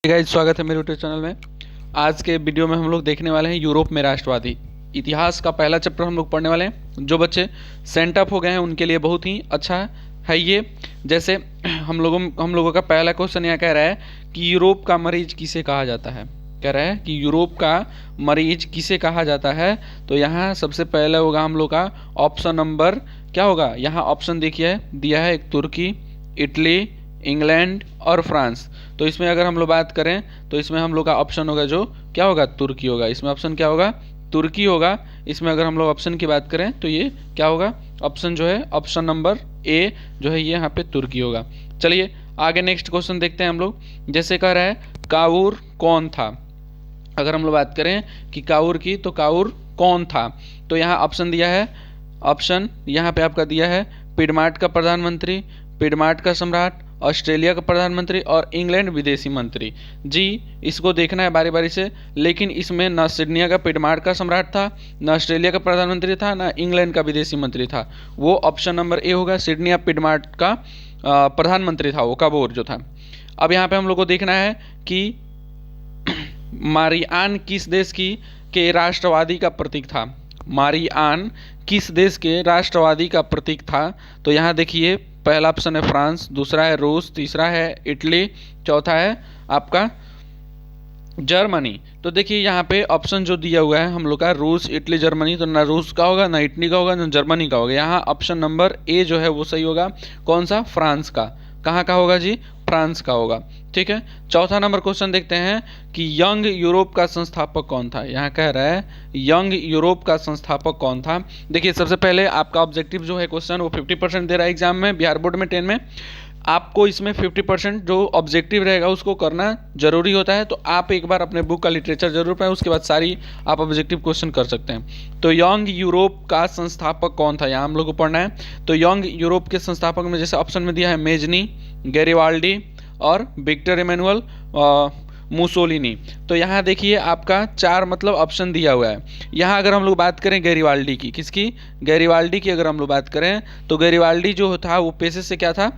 Guys, स्वागत है मेरे यूट्यूब चैनल में। आज के वीडियो में हम लोग देखने वाले हैं यूरोप में राष्ट्रवादी इतिहास का पहला चैप्टर हम लोग पढ़ने वाले हैं। जो बच्चे सेंट अप हो गए हैं उनके लिए बहुत ही अच्छा है ये। जैसे हम लोगों का पहला क्वेश्चन यहाँ कह रहा है कि यूरोप का मरीज किसे कहा जाता है। कह रहा है कि यूरोप का मरीज किसे कहा जाता है। तो यहाँ सबसे पहले होगा हम लोग का ऑप्शन नंबर क्या होगा। यहाँ ऑप्शन देखिए दिया है, एक तुर्की, इटली, इंग्लैंड और फ्रांस। तो इसमें अगर हम लोग बात करें तो इसमें हम लोग का ऑप्शन होगा जो क्या होगा, तुर्की होगा। इसमें ऑप्शन क्या होगा, तुर्की होगा। इसमें अगर हम लोग ऑप्शन की बात करें तो ये क्या होगा, ऑप्शन जो है ऑप्शन नंबर ए जो है ये यहाँ पे तुर्की होगा। चलिए आगे नेक्स्ट क्वेश्चन देखते हैं हम लोग। जैसे कह रहा है काउर कौन था। अगर हम लोग बात करें कि काउर की, तो काउर कौन था। तो यहाँ ऑप्शन दिया है, ऑप्शन यहाँ पे आपका दिया है पिडमाट का प्रधानमंत्री, पिडमाट का सम्राट, ऑस्ट्रेलिया का प्रधानमंत्री और इंग्लैंड विदेशी मंत्री। जी इसको देखना है बारी बारी से। लेकिन इसमें न सिडनिया का पिडमाट का सम्राट था, न ऑस्ट्रेलिया का प्रधानमंत्री था, न इंग्लैंड का विदेशी मंत्री था। वो ऑप्शन नंबर ए होगा, सिडनिया पिडमाट का प्रधानमंत्री था वो, काबोर जो था। अब यहाँ पे हम लोग को देखना है कि मारियान किस देश की के राष्ट्रवादी का प्रतीक था। मारियान किस देश के राष्ट्रवादी का प्रतीक था। तो यहाँ देखिए पहला ऑप्शन है फ्रांस, दूसरा है रूस, तीसरा है इटली, चौथा है आपका जर्मनी। तो देखिए यहाँ पे ऑप्शन जो दिया हुआ है हम लोग का रूस, इटली, जर्मनी, तो ना रूस का होगा, ना इटली का होगा, ना जर्मनी का होगा। यहाँ ऑप्शन नंबर ए जो है वो सही होगा। कौन सा, फ्रांस का। कहाँ का होगा जी, फ्रांस का होगा। ठीक है, चौथा नंबर क्वेश्चन देखते हैं कि यंग यूरोप का संस्थापक कौन था। यहाँ कह रहा है यंग यूरोप का संस्थापक कौन था। देखिए सबसे पहले आपका ऑब्जेक्टिव जो है क्वेश्चन वो 50% दे रहा है एग्जाम में, बिहार बोर्ड में 10 में। आपको इसमें 50% जो ऑब्जेक्टिव रहेगा उसको करना जरूरी होता है। तो आप एक बार अपने बुक का लिटरेचर जरूर पढ़ें, उसके बाद सारी आप ऑब्जेक्टिव क्वेश्चन कर सकते हैं। तो यंग यूरोप का संस्थापक कौन था, यहाँ हम लोग को पढ़ना है। तो यंग यूरोप के संस्थापक में जैसे ऑप्शन में दिया है मेजनी, गैरिबाल्डी और विक्टर इमैनुअल मुसोलिनी। तो यहाँ देखिए आपका 4 मतलब ऑप्शन दिया हुआ है। यहाँ अगर हम लोग बात करें गैरिबाल्डी की, किसकी, गैरिबाल्डी की अगर हम लोग बात करें तो गैरिबाल्डी जो था वो पेशे से क्या था,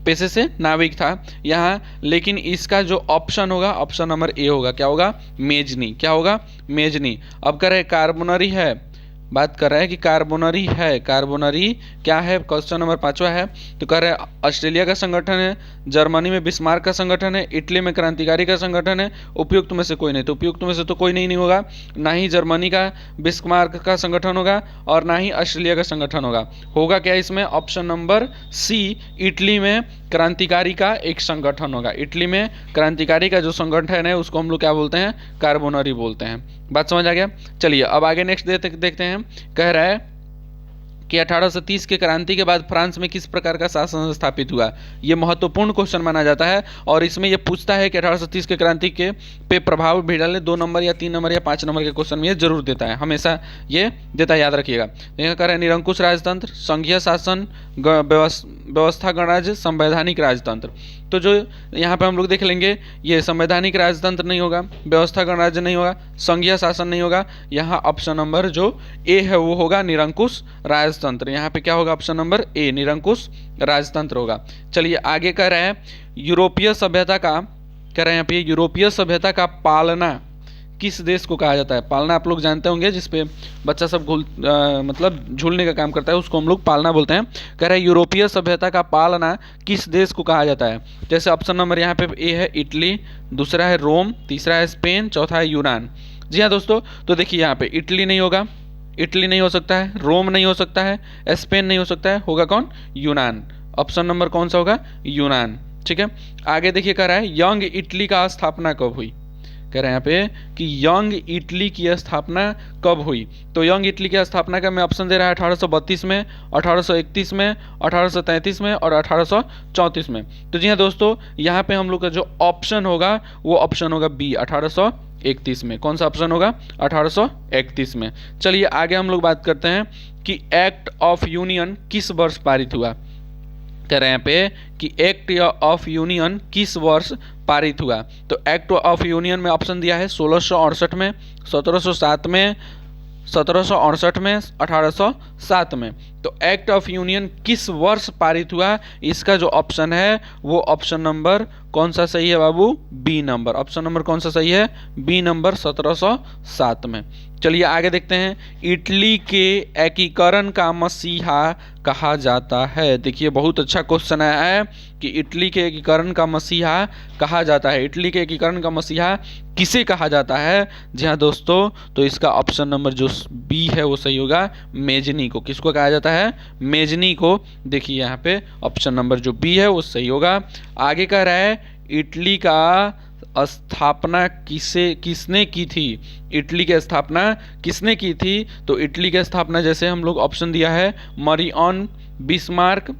पेशे से नाविक था यहाँ। लेकिन इसका जो ऑप्शन होगा ऑप्शन नंबर ए होगा, क्या होगा, मेजनी। क्या होगा, मेजनी। अब कह रहे कार्बोनरी है, बात कर रहा है कि कार्बोनरी है, कार्बोनरी क्या है, क्वेश्चन नंबर 5वां है। तो कह रहे हैं ऑस्ट्रेलिया का संगठन है, जर्मनी में बिस्मार्क का संगठन है, इटली में क्रांतिकारी का संगठन है, उपयुक्त में से कोई नहीं। तो उपयुक्त में से तो कोई नहीं होगा, ना ही जर्मनी का बिस्मार्क का संगठन होगा और ना ही ऑस्ट्रेलिया का संगठन होगा। होगा क्या इसमें, ऑप्शन नंबर सी, इटली में क्रांतिकारी का एक संगठन होगा। इटली में क्रांतिकारी का जो संगठन है उसको हम लोग क्या बोलते हैं, कार्बोनरी बोलते हैं। बात समझ आ गया। चलिए अब आगे नेक्स्ट देखते हैं। कह रहा है कि 1830 के क्रांति के बाद फ्रांस में किस प्रकार का शासन स्थापित हुआ। ये महत्वपूर्ण क्वेश्चन माना जाता है और इसमें यह पूछता है कि 1830 के क्रांति के पे प्रभाव भी डाले। 2 नंबर या 3 नंबर या 5 नंबर के क्वेश्चन में ये जरूर देता है, हमेशा ये देता है, याद रखिएगा। यह कह रहे हैं निरंकुश राजतंत्र, संघीय शासन, व्यवस्था गणराज्य, संवैधानिक राजतंत्र। तो जो यहाँ पे हम लोग देख लेंगे ये संवैधानिक राजतंत्र नहीं होगा, व्यवस्था गणराज्य नहीं होगा, संघीय शासन नहीं होगा। यहाँ ऑप्शन नंबर जो ए है वो होगा निरंकुश राजतंत्र। यहाँ पे क्या होगा, ऑप्शन नंबर ए, निरंकुश राजतंत्र होगा। चलिए आगे कह रहे हैं यूरोपीय सभ्यता का, कह रहे हैं यहाँ पे यूरोपीय सभ्यता का पालना किस देश को कहा जाता है। पालना आप लोग जानते होंगे, जिसपे बच्चा सब मतलब झूलने का काम करता है, उसको हम लोग पालना बोलते हैं। कह रहे हैं यूरोपीय सभ्यता का पालना किस देश को कहा जाता है। जैसे ऑप्शन नंबर यहाँ पे ए है इटली, दूसरा है रोम, तीसरा है स्पेन, चौथा है यूनान। जी हाँ दोस्तों, तो देखिए यहाँ पे इटली नहीं होगा, इटली नहीं हो सकता है, रोम नहीं हो सकता है, स्पेन नहीं हो सकता है, होगा कौन, यूनान। ऑप्शन नंबर कौन सा होगा, यूनान। ठीक है, आगे देखिए कह रहा है यंग इटली का स्थापना कब हुई। कह रहे हैं यहाँ पे कि यंग इटली की स्थापना कब हुई। तो यंग इटली की स्थापना का मैं ऑप्शन दे रहा है 1832 में, 1831 में, 1833 में और 1834 में। तो जी हाँ दोस्तों, यहाँ पे हम लोग का जो ऑप्शन होगा वो ऑप्शन होगा बी, 1831 में। कौन सा ऑप्शन होगा, 1831 में। चलिए आगे हम लोग बात करते हैं कि एक्ट ऑफ यूनियन किस वर्ष पारित हुआ। कह रहे हैं यहाँ पे कि एक्ट ऑफ यूनियन किस वर्ष पारित हुआ। तो एक्ट ऑफ यूनियन में ऑप्शन दिया है 1668 में, 1707 में, 1768 में, 1807 में। तो एक्ट ऑफ यूनियन किस वर्ष पारित हुआ, इसका जो ऑप्शन है वो ऑप्शन नंबर कौन सा सही है बाबू? B number. ऑप्शन नंबर कौन सा सही है? बी नंबर 1707 में। चलिए आगे देखते हैं। इटली के एकीकरण का मसीहा कहा जाता है। देखिए बहुत अच्छा क्वेश्चन आया है कि इटली के एकीकरण का मसीहा कहा जाता है। इटली के एकीकरण का मसीहा किसे कहा जाता है? जी हाँ दोस्तों, तो इसका ऑप्शन नंबर जो बी है वो सही होगा, मेजनी को। किसको कहा जाता है? मेजनी को। देखिए यहाँ पे ऑप्शन नंबर जो बी है वो सही होगा। आगे कह रहा है इटली का स्थापना किसने की थी? इटली की स्थापना किसने की थी? तो इटली की स्थापना जैसे हम लोग ऑप्शन दिया है, मरियन बिस्मार्क,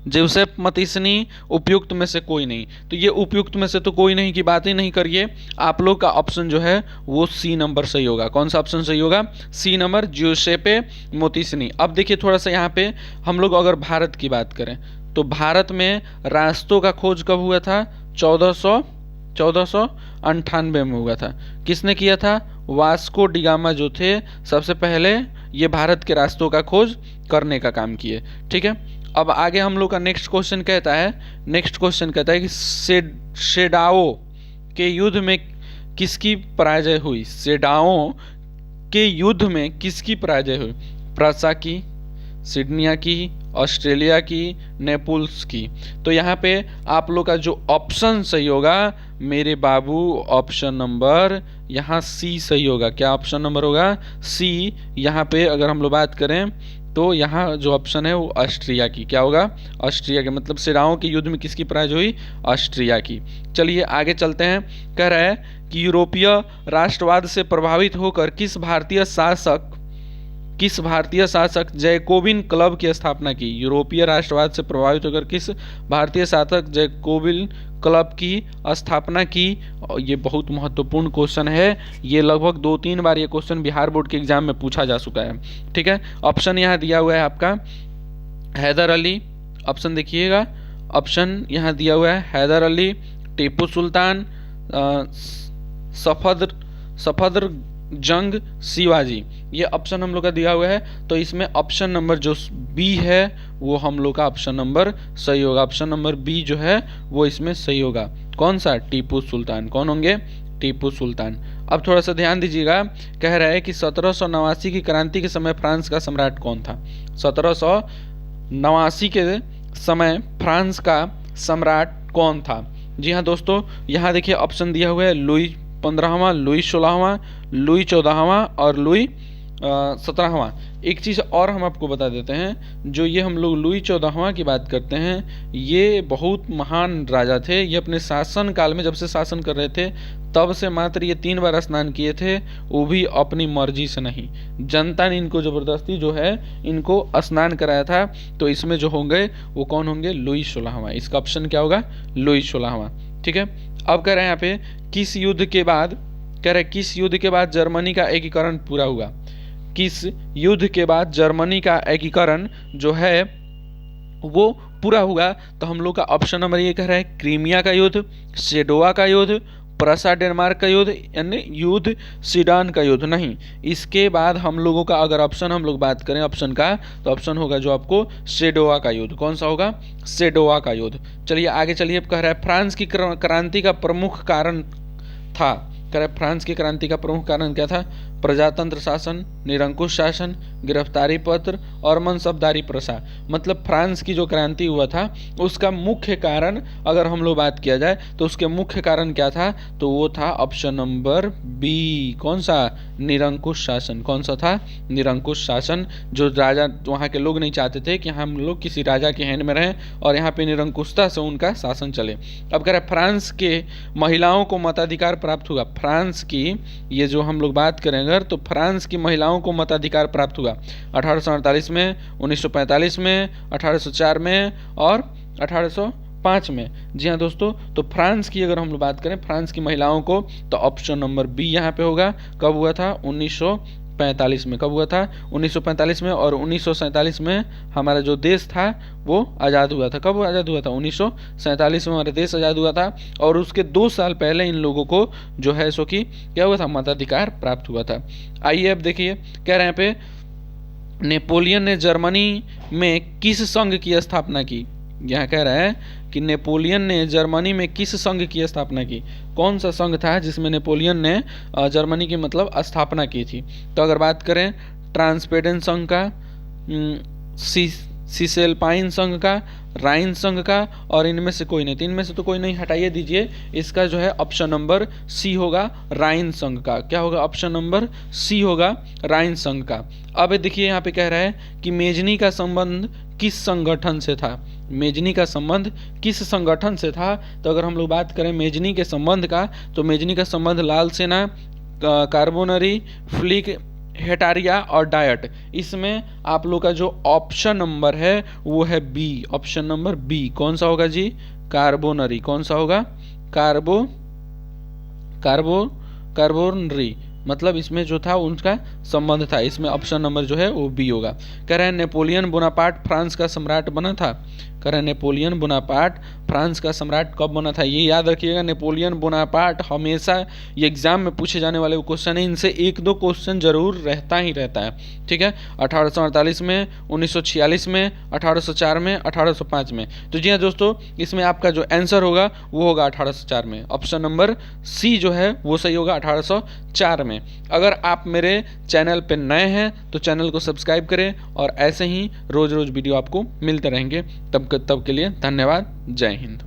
जोसेफ मतीसनी, उपयुक्त में से कोई नहीं। तो ये उपयुक्त में से तो कोई नहीं की बात ही नहीं करिए। आप लोग का ऑप्शन जो है वो सी नंबर सही होगा। कौन सा ऑप्शन सही होगा? सी नंबर, जोसेफे मतीसनी। अब देखिए थोड़ा सा यहाँ पे हम लोग अगर भारत की बात करें तो भारत में रास्तों का खोज कब हुआ था? 1498 में हुआ था। किसने किया था? वास्को डिगामा जो थे सबसे पहले ये भारत के रास्तों का खोज करने का काम किए। ठीक है, अब आगे हम लोग का नेक्स्ट क्वेश्चन कहता है कि सेडाओ के युद्ध में किसकी पराजय हुई? सेडाओ के युद्ध में किसकी पराजय हुई? प्रसा की, सिडनिया की, ऑस्ट्रेलिया की, नेपल्स की। तो यहाँ पे आप लोग का जो ऑप्शन सही होगा मेरे बाबू, ऑप्शन नंबर यहाँ सी सही होगा। क्या ऑप्शन नंबर होगा? सी। यहाँ पे अगर हम लोग बात करें तो यहाँ जो ऑप्शन है वो ऑस्ट्रिया की। क्या होगा? ऑस्ट्रिया के। मतलब सिराओं के युद्ध में किसकी पराजय हुई? ऑस्ट्रिया की। चलिए आगे चलते हैं। कह रहा है कि यूरोपीय राष्ट्रवाद से प्रभावित होकर किस भारतीय शासक जैकोबिन क्लब की स्थापना की? यूरोपीय राष्ट्रवाद से प्रभावित होकर किस भारतीय शासक जैकोबिन क्लब की स्थापना की? ये बहुत महत्वपूर्ण क्वेश्चन है। ये लगभग 2-3 बार ये क्वेश्चन बिहार बोर्ड के एग्जाम में पूछा जा चुका है। ठीक है, ऑप्शन यहाँ दिया हुआ है आपका हैदर अली। ऑप्शन देखिएगा, ऑप्शन यहाँ दिया हुआ है हैदर अली, टीपू सुल्तान, सफदर जंग, शिवाजी। ये ऑप्शन हम लोग का दिया हुआ है। तो इसमें ऑप्शन नंबर जो बी है वो हम लोग का ऑप्शन नंबर सही होगा। ऑप्शन नंबर बी जो है वो इसमें सही होगा। कौन सा? टीपू सुल्तान। कौन होंगे? टीपू सुल्तान। अब थोड़ा सा ध्यान दीजिएगा। कह रहा है कि 1789 की क्रांति के समय फ्रांस का सम्राट कौन था? 1789 के समय फ्रांस का सम्राट कौन था? जी हाँ दोस्तों, यहाँ देखिए ऑप्शन दिया हुआ है लुई 15वां, लुई 16वां, लुई 14वां और लुई 17वां। एक चीज़ और हम आपको बता देते हैं, जो ये हम लोग लुई 14वां की बात करते हैं, ये बहुत महान राजा थे। ये अपने शासन काल में जब से शासन कर रहे थे तब से मात्र ये 3 बार स्नान किए थे, वो भी अपनी मर्जी से नहीं। जनता ने इनको ज़बरदस्ती जो है इनको स्नान कराया था। तो इसमें जो होंगे वो कौन होंगे? लुई 16वां। इसका ऑप्शन क्या होगा? लुई 16वां। ठीक है, अब कह रहे हैं यहाँ पे किस युद्ध के बाद जर्मनी का एकीकरण पूरा हुआ? किस युद्ध के बाद जर्मनी का एकीकरण जो है वो पूरा हुआ? तो हम लोग का ऑप्शन नंबर ये कह रहा है क्रीमिया का युद्ध, सेडोवा का युद्ध, प्रसा डेनमार्क का युद्ध, यानी युद्ध सीडान का युद्ध नहीं। इसके बाद हम लोगों का अगर ऑप्शन हम लोग बात करें ऑप्शन का, तो ऑप्शन होगा जो आपको सेडोवा का युद्ध। कौन सा होगा? सेडोवा का युद्ध। चलिए आगे चलिए। कह रहा है फ्रांस की क्रांति का प्रमुख कारण था। कह रहा है फ्रांस की क्रांति का प्रमुख कारण क्या था? प्रजातंत्र शासन, निरंकुश शासन, गिरफ्तारी पत्र और मनसबदारी प्रथा। मतलब फ्रांस की जो क्रांति हुआ था उसका मुख्य कारण अगर हम लोग बात किया जाए तो उसके मुख्य कारण क्या था? तो वो था ऑप्शन नंबर बी। कौन सा? निरंकुश शासन। कौन सा था? निरंकुश शासन। जो राजा, वहाँ के लोग नहीं चाहते थे कि हम लोग किसी राजा के हैंड में रहें और यहाँ पे निरंकुशता से उनका शासन चले। अब कह रहा है फ्रांस के महिलाओं को मताधिकार प्राप्त हुआ। फ्रांस की ये जो हम लोग बात करेंगे तो फ्रांस की महिलाओं को मताधिकार प्राप्त हुआ 1848 में, 1945 में, 1804 में और 1805 में। जी हाँ दोस्तों, तो फ्रांस की अगर हम लोग बात करें फ्रांस की महिलाओं को, तो ऑप्शन नंबर बी यहाँ पे होगा। कब हुआ था? 1945 में। कब हुआ था? 1945 में। और 1947 में हमारा जो देश था वो आज़ाद हुआ था। कब आज़ाद हुआ था? 1947 में हमारा देश आज़ाद हुआ था। और उसके 2 साल पहले इन लोगों को जो है सो कि क्या हुआ था? मताधिकार प्राप्त हुआ था। आइए अब देखिए, कह रहे हैं पे नेपोलियन ने जर्मनी में किस संघ की स्थापना की? यहाँ कह रहा है कि नेपोलियन ने जर्मनी में किस संघ की स्थापना की। कौन सा संघ था जिसमें नेपोलियन ने जर्मनी की मतलब स्थापना की थी। तो अगर बात करें ट्रांसपेडेंट संघ का, सिसेलपाइन संघ का, राइन संघ का, और इनमें से कोई नहीं। तो इनमें से तो कोई नहीं, हटाइए दीजिए। इसका जो है ऑप्शन नंबर सी होगा, राइन संघ का। क्या होगा? ऑप्शन नंबर सी होगा, राइन संघ का। अब देखिए यहाँ पे कह रहा है कि मेजनी का संबंध किस संगठन से था। मेजनी का संबंध किस संगठन से था? तो अगर हम लोग बात करें मेजनी के संबंध का, तो मेजनी का संबंध लाल सेना, कार्बोनरी, फ्लिक हेटारिया और डायट। इसमें आप लोग का जो ऑप्शन नंबर है वो है बी, ऑप्शन नंबर बी। कौन सा होगा जी? कार्बोनरी। कौन सा होगा? कार्बोनरी, मतलब इसमें जो था उनका संबंध था। इसमें ऑप्शन नंबर जो है वो बी होगा। कह रहे हैं नेपोलियन बोनापार्ट फ्रांस का सम्राट बना था। कह रहे हैं नेपोलियन बोनापार्ट फ्रांस का सम्राट कब बना था। ये याद रखिएगा, नेपोलियन बोनापार्ट हमेशा ये एग्जाम में पूछे जाने वाले क्वेश्चन है। इनसे एक दो क्वेश्चन जरूर रहता ही रहता है। ठीक है, 1848 में, 1946 में, 1804 में, 1805 में। तो जी हाँ दोस्तों, इसमें आपका जो आंसर होगा वो होगा 1804 में। ऑप्शन नंबर सी जो है वो सही होगा 1804 में। अगर आप मेरे चैनल पे नए हैं तो चैनल को सब्सक्राइब करें, और ऐसे ही रोज रोज वीडियो आपको मिलते रहेंगे। तब के लिए धन्यवाद। जय हिंद।